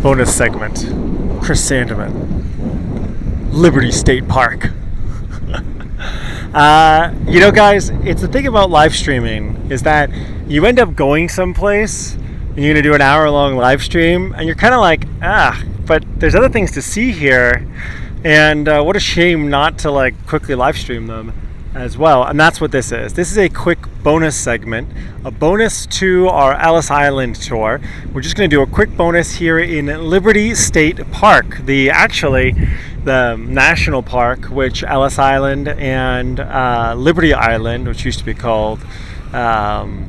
Bonus segment. Chris Sandeman. Liberty State Park. Guys, it's the thing about live streaming is that you end up going someplace and you're going to do an hour-long live stream and you're kind of like, but there's other things to see here, and what a shame not to quickly live stream them as well. And that's what this is. This is a quick bonus segment, a bonus to our Ellis Island tour. We're just going to do a quick bonus here in Liberty State Park, the national park, which Ellis Island and Liberty Island, which used to be called Beslow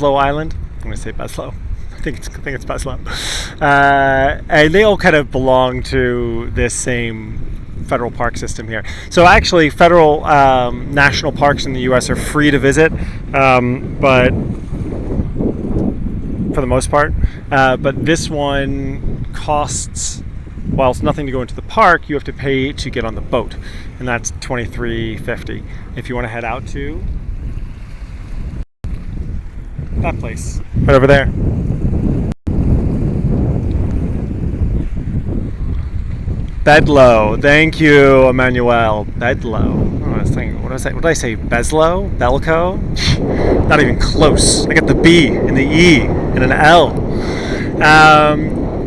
Island. I'm going to say Beslow. I think it's Beslow. And they all kind of belong to this same federal park system here. So actually, federal national parks in the U.S. are free to visit, but for the most part. But this one costs, while it's nothing to go into the park, you have to pay to get on the boat, and that's $23.50 if you want to head out to that place right over there. Bedlow. Thank you, Emmanuel. Bedlow. Oh, I was thinking, what did I say? Beslow? Belco? Not even close. I got the B and the E and an L.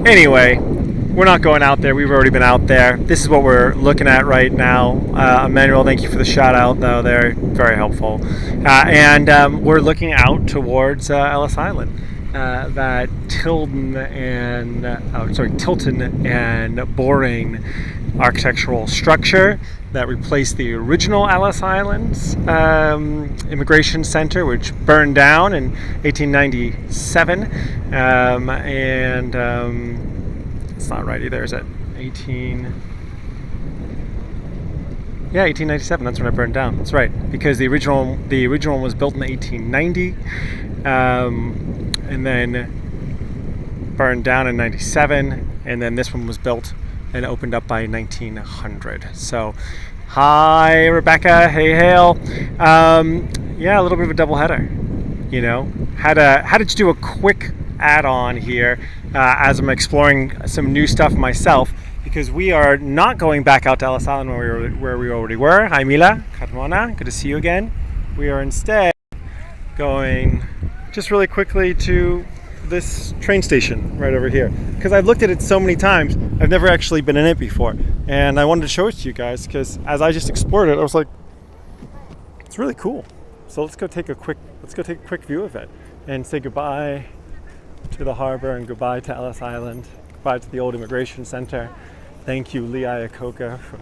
Anyway, we're not going out there. We've already been out there. This is what we're looking at right now. Emmanuel, thank you for the shout out, though. They're very helpful. And we're looking out towards Ellis Island. That Tilton and Boring architectural structure that replaced the original Ellis Island's Immigration Center, which burned down in 1897. It's not right either, is it? 1897. That's when it burned down. That's right, because the original one was built in 1890. And then burned down in 97, and then this one was built and opened up by 1900. So, hi Rebecca, hey Hale. A little bit of a double header. Had to do a quick add-on here as I'm exploring some new stuff myself, because we are not going back out to Ellis Island where we already were. Hi Mila, Carmona, good to see you again. We are instead going just really quickly to this train station right over here, because I've looked at it so many times. I've never actually been in it before, and I wanted to show it to you guys because as I just explored it, I was like, it's really cool. So let's go take a quick view of it and say goodbye to the harbor and goodbye to Ellis Island, goodbye to the old Immigration Center. Thank you, Lee Iacocca, for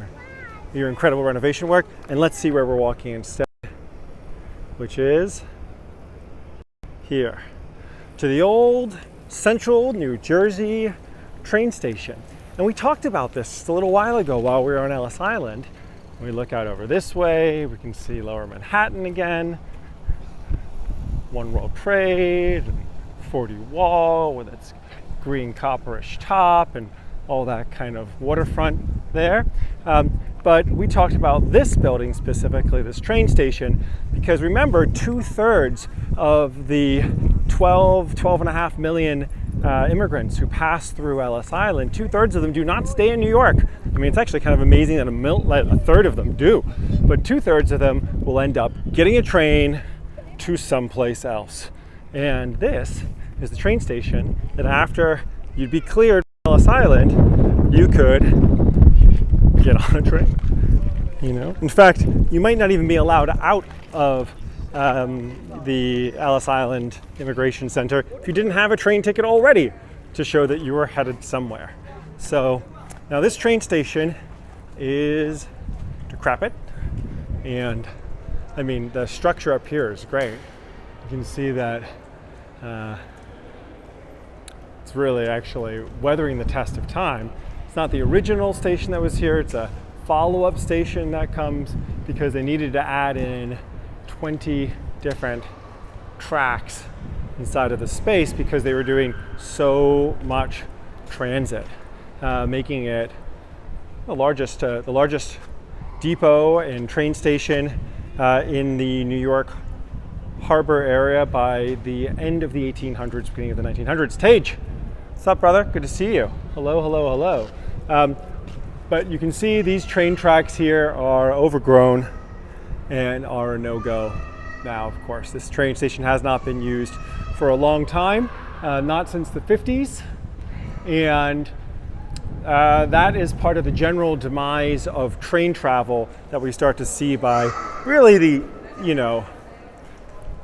your incredible renovation work. And let's see where we're walking instead, which is here to the old Central New Jersey train station. And we talked about this just a little while ago while we were on Ellis Island. When we look out over this way, we can see Lower Manhattan again, One World Trade, 40 Wall with its green copperish top and all that kind of waterfront there. But we talked about this building specifically, this train station, because remember, 2/3 of the 12.5 million immigrants who pass through Ellis Island, 2/3 of them do not stay in New York. I mean, it's actually kind of amazing that a third of them do, but 2/3 of them will end up getting a train to someplace else. And this is the train station that after you'd be cleared from Ellis Island, you could get on a train. In fact, you might not even be allowed out of the Ellis Island Immigration Center if you didn't have a train ticket already to show that you were headed somewhere. So now this train station is decrepit, and I mean the structure up here is great. You can see that it's really actually weathering the test of time. It's not the original station that was here, it's a follow-up station that comes because they needed to add in 20 different tracks inside of the space because they were doing so much transit, making it the largest depot and train station in the New York harbor area by the end of the 1800s, beginning of the 1900s. Tage, what's up, brother? Good to see you. Hello, hello, hello. But you can see these train tracks here are overgrown and are a no-go now, of course. This train station has not been used for a long time, not since the 50s. And that is part of the general demise of train travel that we start to see by really the,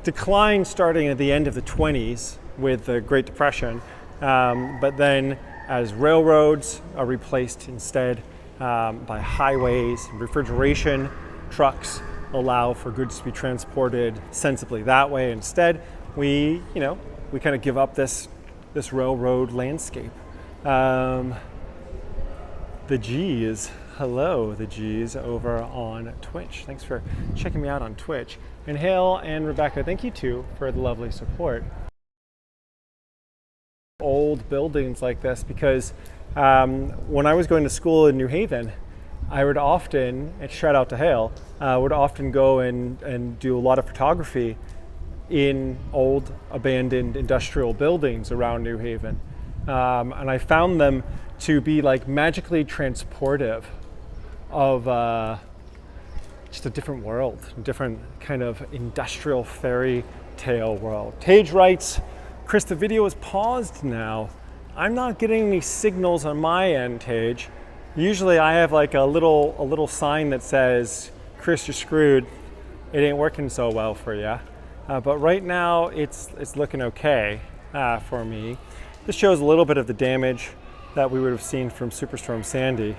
decline starting at the end of the 20s with the Great Depression. But then as railroads are replaced instead by highways, refrigeration trucks allow for goods to be transported sensibly that way. Instead, we kind of give up this railroad landscape. The G's, hello, the G's over on Twitch. Thanks for checking me out on Twitch. And Hale and Rebecca, thank you too for the lovely support. Old buildings like this, because when I was going to school in New Haven, I would often, and shout out to Hale, would often go and do a lot of photography in old abandoned industrial buildings around New Haven. And I found them to be like magically transportive of just a different world, a different kind of industrial fairy tale world. Tage writes, Chris, the video is paused now. I'm not getting any signals on my end, Tage. Usually I have like a little sign that says, Chris, you're screwed. It ain't working so well for you. But right now it's looking okay for me. This shows a little bit of the damage that we would have seen from Superstorm Sandy.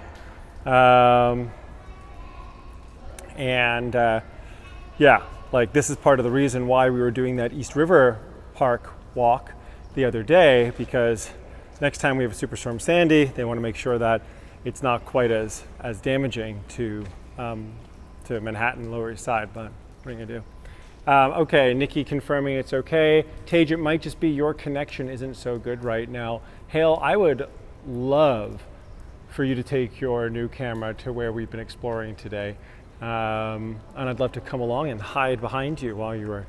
Yeah, like this is part of the reason why we were doing that East River Park walk the other day, because next time we have a Superstorm Sandy, they want to make sure that it's not quite as damaging to Manhattan, Lower East Side, but what are you gonna do? Okay, Nikki confirming it's okay. Tage, it might just be your connection isn't so good right now. Hale, I would love for you to take your new camera to where we've been exploring today. And I'd love to come along and hide behind you while you're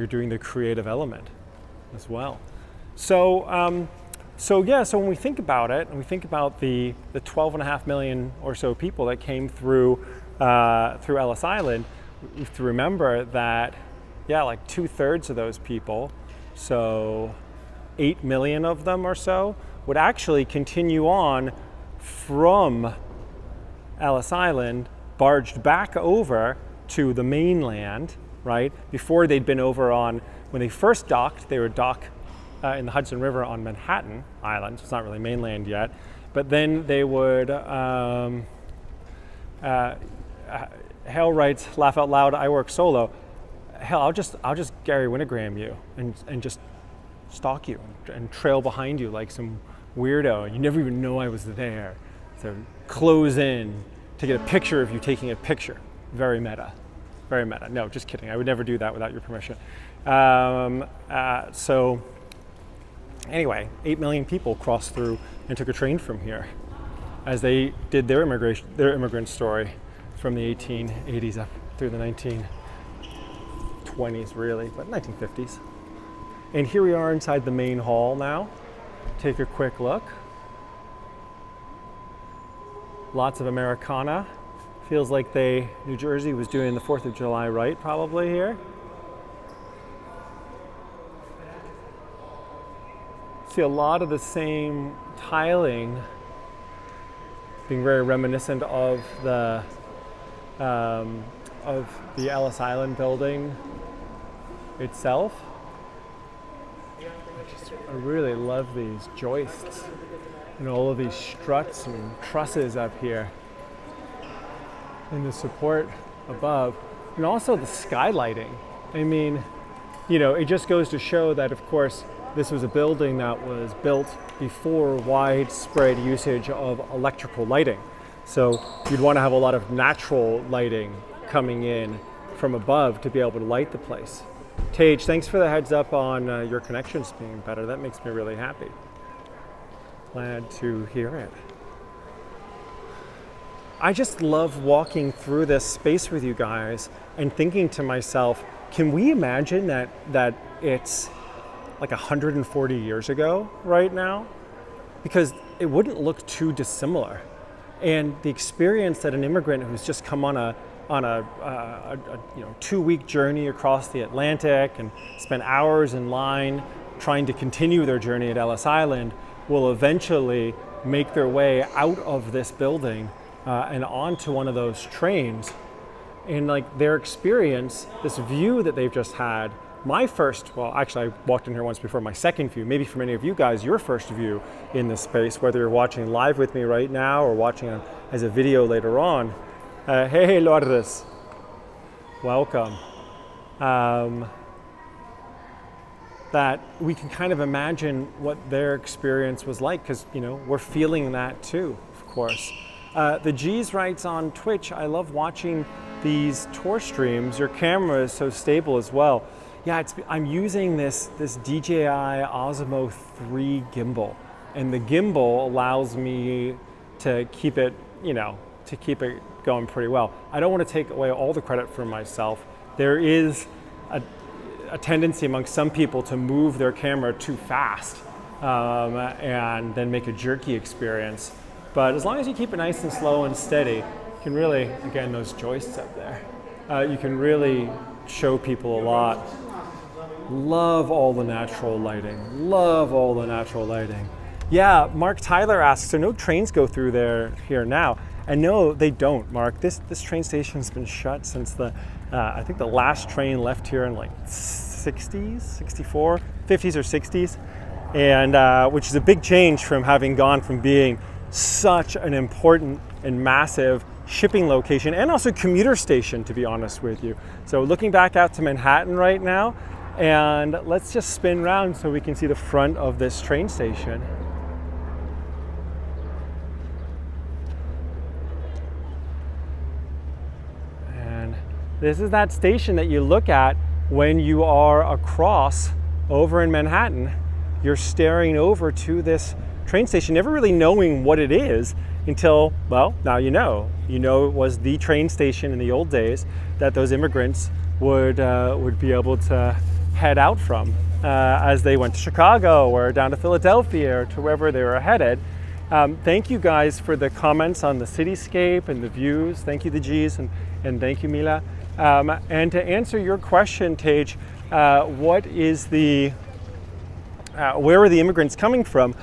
doing the creative element as well. So when we think about it, and we think about the 12.5 million or so people that came through Ellis Island, we have to remember that, like 2/3 of those people, so 8 million of them or so, would actually continue on from Ellis Island, barged back over to the mainland, right? Before they'd been over on, when they first docked, they would dock in the Hudson River on Manhattan Island, so it's not really mainland yet, but then they would, Hale writes, laugh out loud, I work solo. Hell, I'll just Gary Winogram you and just stalk you and trail behind you like some weirdo, and you never even know I was there. So close in to get a picture of you taking a picture. Very meta, very meta. No, just kidding. I would never do that without your permission. So anyway, 8 million people crossed through and took a train from here as they did their immigrant story from the 1880s up through the 1920s, really, but 1950s. And here we are inside the main hall now. Take a quick look. Lots of Americana. Feels like New Jersey was doing the 4th of July right, probably here. See a lot of the same tiling being very reminiscent of the Ellis Island building itself. I really love these joists and all of these struts and trusses up here and the support above, and also the skylighting. I mean, it just goes to show that, of course, this was a building that was built before widespread usage of electrical lighting. So you'd want to have a lot of natural lighting coming in from above to be able to light the place. Tage, thanks for the heads up on your connections being better. That makes me really happy. Glad to hear it. I just love walking through this space with you guys and thinking to myself, can we imagine that it's like 140 years ago right now? Because it wouldn't look too dissimilar. And the experience that an immigrant who's just come on a 2-week journey across the Atlantic and spent hours in line trying to continue their journey at Ellis Island will eventually make their way out of this building and onto one of those trains. And like their experience, this view that they've just had, actually I walked in here once before, my second view, maybe for many of you guys, your first view in this space, whether you're watching live with me right now or watching as a video later on. Hey Lourdes, welcome. That we can kind of imagine what their experience was like, because we're feeling that too, of course. The G's writes on Twitch, I love watching these tour streams. Your camera is so stable as well. Yeah, I'm using this DJI Osmo 3 gimbal, and the gimbal allows me to keep it, going pretty well. I don't want to take away all the credit from myself. There is a tendency among some people to move their camera too fast and then make a jerky experience. But as long as you keep it nice and slow and steady, you can really, again, those joists up there, you can really show people a lot. Love all the natural lighting. Love all the natural lighting. Yeah, Mark Tyler asks, so no trains go through here now? And no, they don't, Mark. This train station's been shut since I think the last train left here in like 60s, 64, 50s or 60s, and which is a big change from having gone from being such an important and massive shipping location and also commuter station, to be honest with you. So looking back out to Manhattan right now, and let's just spin around so we can see the front of this train station. And this is that station that you look at when you are across over in Manhattan. You're staring over to this train station, never really knowing what it is until, well, now you know. You know it was the train station in the old days that those immigrants would be able to head out from as they went to Chicago or down to Philadelphia or to wherever they were headed. Thank you guys for the comments on the cityscape and the views. Thank you, the G's, and thank you, Mila. And to answer your question, Tage, what is where were the immigrants coming from?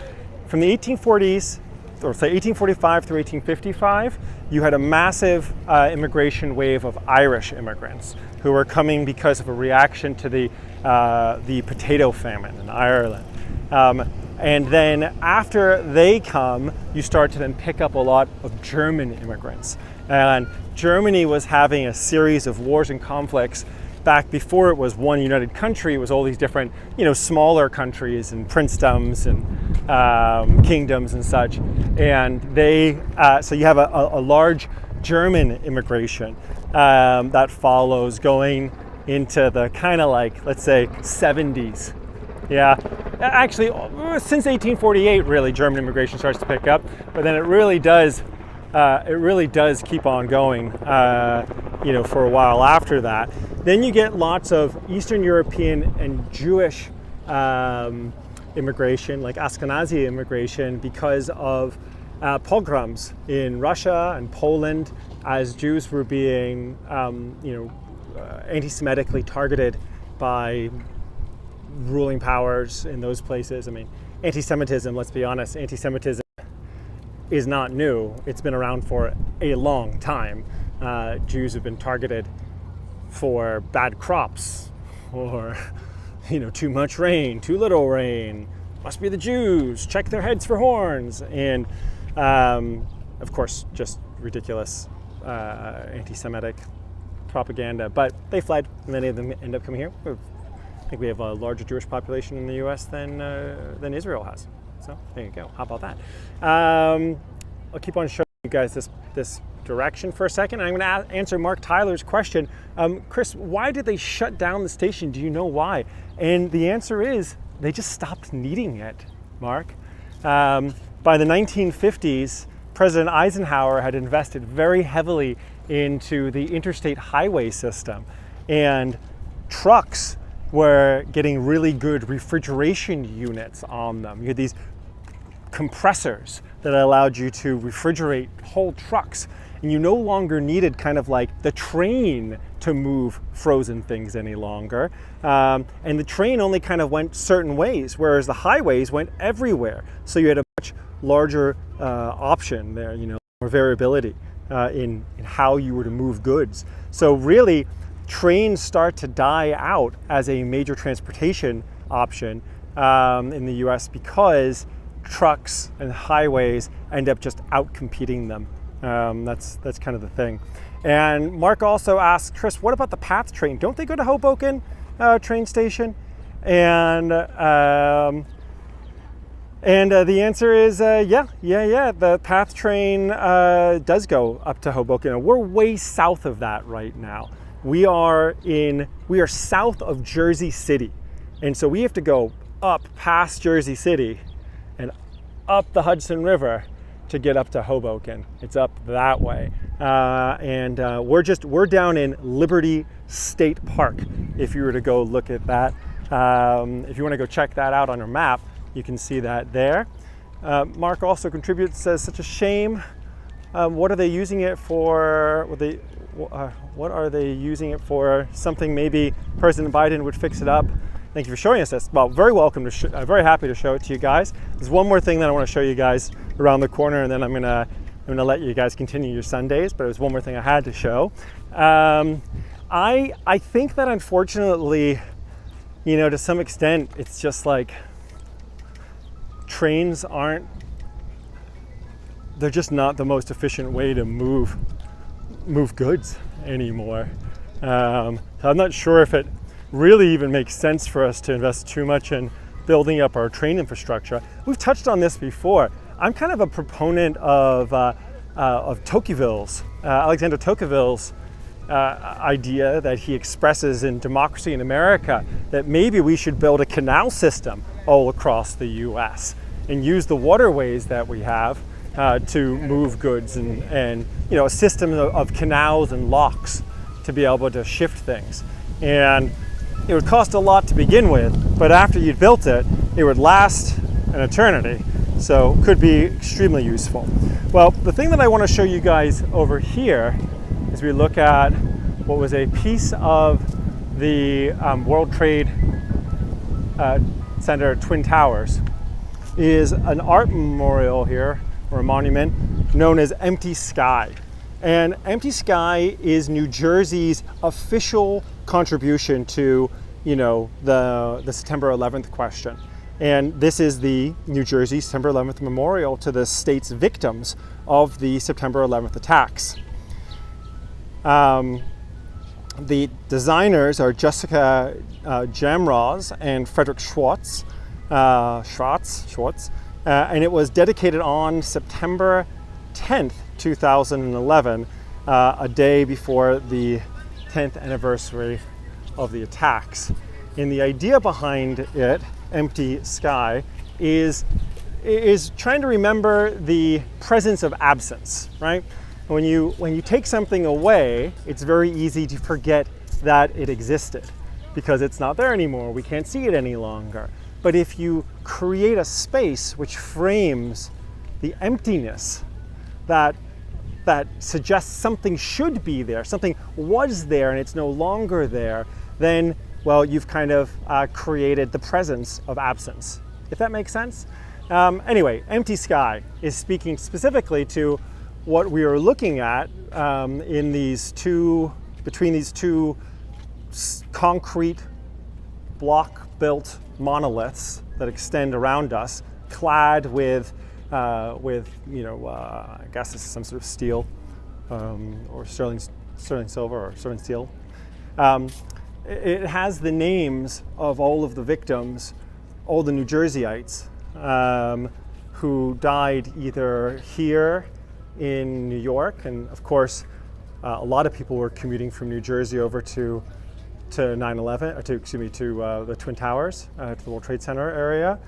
From the 1840s, or say 1845 through 1855, you had a massive immigration wave of Irish immigrants who were coming because of a reaction to the potato famine in Ireland. And then after they come, you start to then pick up a lot of German immigrants. And Germany was having a series of wars and conflicts. Back before it was one united country, it was all these different, smaller countries and princedoms and kingdoms and such. And so you have a large German immigration that follows going into the kind of like, let's say, 70s. Yeah, actually, since 1848, really, German immigration starts to pick up, but then it really does keep on going, for a while after that. Then you get lots of Eastern European and Jewish immigration, like Ashkenazi immigration, because of pogroms in Russia and Poland, as Jews were being, anti-Semitically targeted by ruling powers in those places. I mean, anti-Semitism, let's be honest, anti-Semitism is not new. It's been around for a long time. Jews have been targeted for bad crops, or too much rain, too little rain, must be the Jews, check their heads for horns, and of course just ridiculous anti-Semitic propaganda. But they fled. Many of them end up coming here. I think we have a larger Jewish population in the US than Israel has. So there you go. How about that? I'll keep on showing you guys this direction for a second. I'm going to answer Mark Tyler's question. Chris, why did they shut down the station? Do you know why? And the answer is they just stopped needing it, Mark. By the 1950s, President Eisenhower had invested very heavily into the interstate highway system. And trucks were getting really good refrigeration units on them. You had these compressors that allowed you to refrigerate whole trucks, and you no longer needed kind of like the train to move frozen things any longer. And the train only kind of went certain ways, whereas the highways went everywhere. So you had a much larger option there, more variability in how you were to move goods. So really, trains start to die out as a major transportation option in the US because trucks and highways end up just out-competing them. That's kind of the thing. And Mark also asked, Chris, what about the PATH train? Don't they go to Hoboken train station? And the answer is yeah. The PATH train does go up to Hoboken. We're way south of that right now. We are south of Jersey City, and so we have to go up past Jersey City and up the Hudson River to get up to Hoboken. It's up that way, and we're down in Liberty State Park. If you were to go look at that, if you want to go check that out on your map, you can see that there. Mark also contributes, says, such a shame. What are they using it for? What are they using it for? Something maybe President Biden would fix it up. Thank you for showing us this. Well, very welcome to. Very happy to show it to you guys. There's one more thing that I want to show you guys around the corner, and then I'm gonna let you guys continue your Sundays. But there's one more thing I had to show. I think that unfortunately, to some extent, it's just like trains aren't. They're just not the most efficient way to move goods anymore. So I'm not sure if it really even makes sense for us to invest too much in building up our train infrastructure. We've touched on this before. I'm kind of a proponent of Tocqueville's, Alexander Tocqueville's idea that he expresses in Democracy in America, that maybe we should build a canal system all across the US and use the waterways that we have to move goods and a system of canals and locks to be able to shift things. And it would cost a lot to begin with, but after you'd built it, it would last an eternity. So could be extremely useful. Well, the thing that I want to show you guys over here is we look at what was a piece of the World Trade Center Twin Towers, is an art memorial here, or a monument, known as Empty Sky. And Empty Sky is New Jersey's official contribution to, the September 11th question. And this is the New Jersey September 11th memorial to the state's victims of the September 11th attacks. The designers are Jessica Jamroz and Frederick Schwartz, and it was dedicated on September 10th, 2011, a day before the 10th anniversary of the attacks. And the idea behind it, Empty Sky, is trying to remember the presence of absence, right? When you take something away, it's very easy to forget that it existed because it's not there anymore. We can't see it any longer. But if you create a space which frames the emptiness that suggests something should be there, something was there and it's no longer there, then, well, you've kind of created the presence of absence, if that makes sense. Anyway, Empty Sky is speaking specifically to what we are looking at between these two concrete block-built monoliths that extend around us, clad with I guess this is some sort of steel or sterling silver or sterling steel. It has the names of all of the victims, all the New Jerseyites who died either here in New York, and of course a lot of people were commuting from New Jersey over to 9/11, or to the Twin Towers, to the World Trade Center area,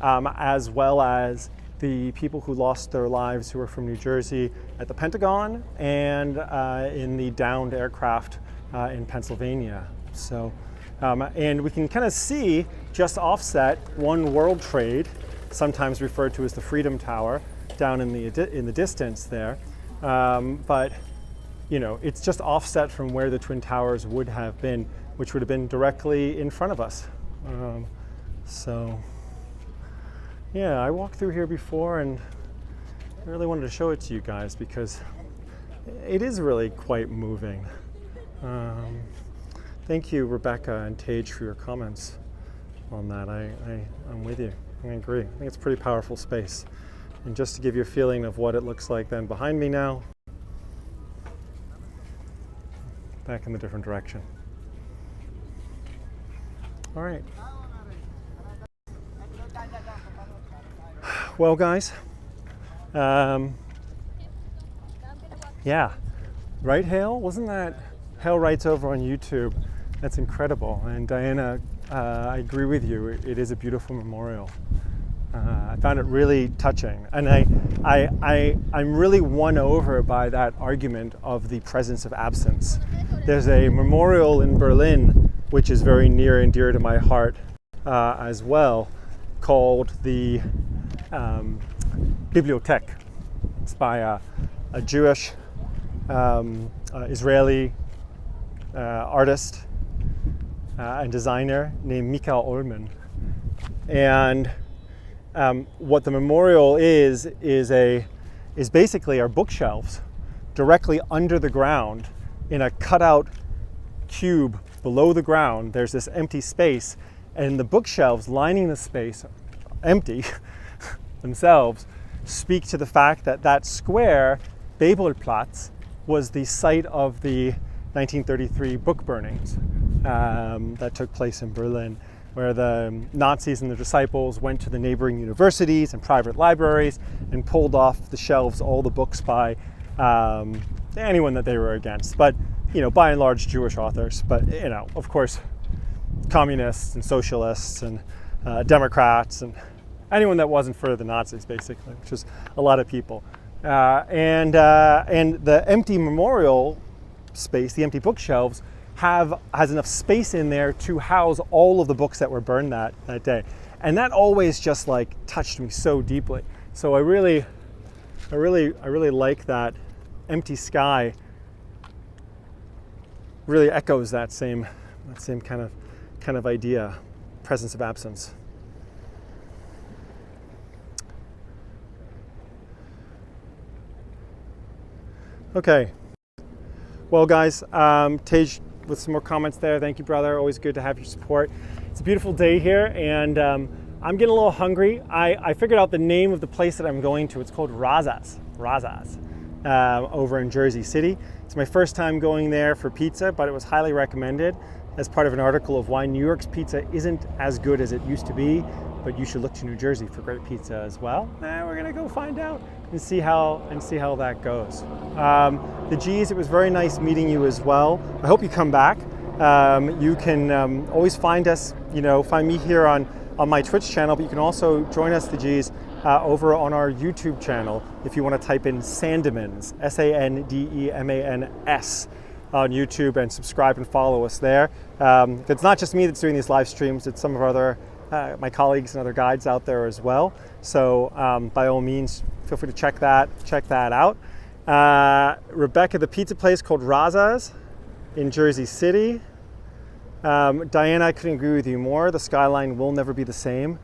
as well as the people who lost their lives who were from New Jersey at the Pentagon and in the downed aircraft in Pennsylvania. So And we can kind of see just offset One World Trade, sometimes referred to as the Freedom Tower, down in the distance there. But you know, it's just offset from where the Twin Towers would have been, which would have been directly in front of us. So yeah, I walked through here before and I really wanted to show it to you guys because it is really quite moving. Thank you, Rebecca and Tage, for your comments on that. I'm with you. I agree. I think it's a pretty powerful space. And just to give you a feeling of what it looks like then behind me now, back in the different direction. All right. Well, guys, yeah, right, Hale? Wasn't that Hale writes over on YouTube? That's incredible. And Diana, I agree with you. It is a beautiful memorial. I found it really touching, and I'm really won over by that argument of the presence of absence. There's a memorial in Berlin, which is very near and dear to my heart as well, called the Bibliothek. It's by a Jewish Israeli artist and designer named Michael Ullman. And what the memorial is basically our bookshelves directly under the ground in a cutout cube below the ground. There's this empty space, and the bookshelves lining the space, empty themselves, speak to the fact that that square, Babelplatz, was the site of the 1933 book burnings that took place in Berlin, where the Nazis and their disciples went to the neighboring universities and private libraries and pulled off the shelves all the books by anyone that they were against. But, you know, by and large Jewish authors. But, you know, of course, communists and socialists and Democrats and anyone that wasn't for the Nazis, basically, which is a lot of people. And the empty memorial space, the empty bookshelves, has enough space in there to house all of the books that were burned that day. And that always just like touched me so deeply. So I really like that empty sky really echoes that same kind of idea, presence of absence. Okay. Well, guys, Tej with some more comments there. Thank you, brother. Always good to have your support. It's a beautiful day here, and I'm getting a little hungry. I figured out the name of the place that I'm going to. It's called Razas, over in Jersey City. It's my first time going there for pizza, but it was highly recommended as part of an article of why New York's pizza isn't as good as it used to be, but you should look to New Jersey for great pizza as well. We're gonna go find out and see how that goes. The G's, it was very nice meeting you as well. I hope you come back. You can always find us, find me here on my Twitch channel, but you can also join us, the G's, over on our YouTube channel if you want to type in Sandemans, Sandemans, on YouTube, and subscribe and follow us there. It's not just me that's doing these live streams, it's some of our other my colleagues and other guides out there as well. So by all means, feel free to check that out. Rebecca, the pizza place called Razas in Jersey City. Diana, I couldn't agree with you more. The skyline will never be the same.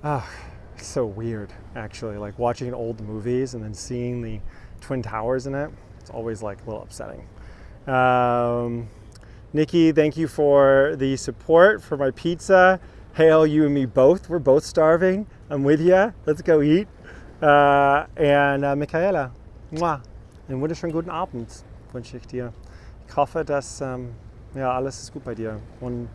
It's so weird, actually, like watching old movies and then seeing the Twin Towers in it. It's always like a little upsetting. Nikki, thank you for the support for my pizza. Hail, you and me both. We're both starving. I'm with you. Let's go eat. And Michaela, einen wunderschönen guten Abend wünsche ich dir. Ich hoffe, dass alles ist gut bei dir. Und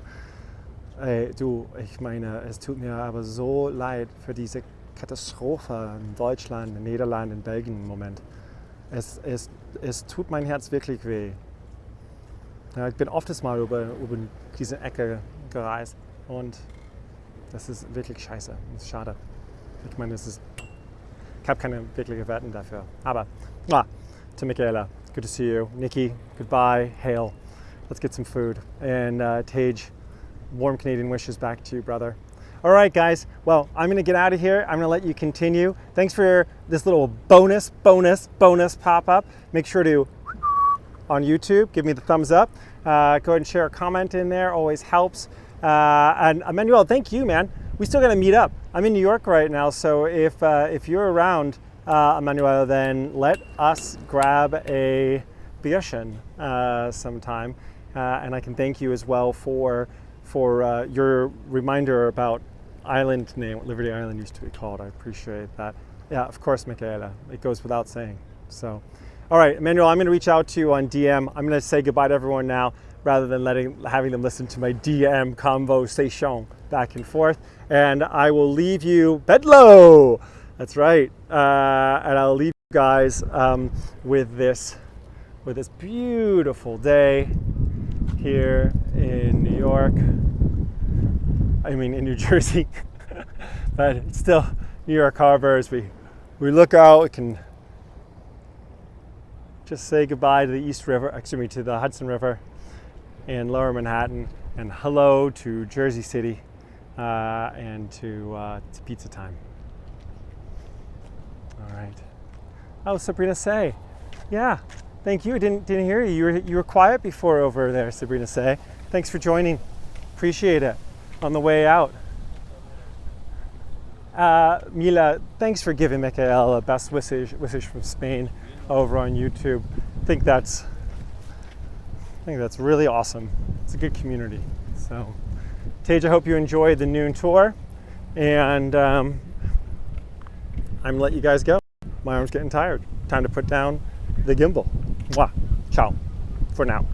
du, ich meine, es tut mir aber so leid für diese Katastrophe in Deutschland, in Niederlanden, in Belgien im Moment. Es tut mein Herz wirklich weh. Ja, ich bin oft mal über diese Ecke gereist und das ist wirklich scheiße. Das ist schade. Ich meine, ich habe keine wirkliche Werten dafür. Aber to Michaela, good to see you. Nikki, goodbye. Hail. let's get some food. And Tage, warm Canadian wishes back to you, brother. All right, guys. Well, I'm going to get out of here. I'm going to let you continue. Thanks for this little bonus pop-up. Make sure to, on YouTube, give me the thumbs up. Go ahead and share a comment in there. Always helps. And Emmanuel, thank you, man. We still got to meet up. I'm in New York right now, so if you're around, Emmanuel, then let us grab a Bierchen sometime. And I can thank you as well for your reminder about island name, what Liberty Island used to be called. I appreciate that. Yeah, of course, Michaela. It goes without saying. So, all right, Emmanuel, I'm going to reach out to you on DM. I'm going to say goodbye to everyone now, rather than having them listen to my DM conversation back and forth. And I will leave you bedlow. That's right. And I'll leave you guys with this beautiful day here in New York. I mean, in New Jersey, but it's still New York Harbor. As we look out, we can just say goodbye to the to the Hudson River and Lower Manhattan, and hello to Jersey City, and to pizza time. All right. Oh, Sabrina Say, yeah, thank you. Didn't hear you. You were quiet before over there, Sabrina Say. Thanks for joining. Appreciate it. On the way out. Mila, thanks for giving Michaela best wishes from Spain over on YouTube. I think that's really awesome. It's a good community. So, Tage, I hope you enjoyed the noon tour, and I'm gonna let you guys go. My arm's getting tired. Time to put down the gimbal. Mwah. Ciao for now.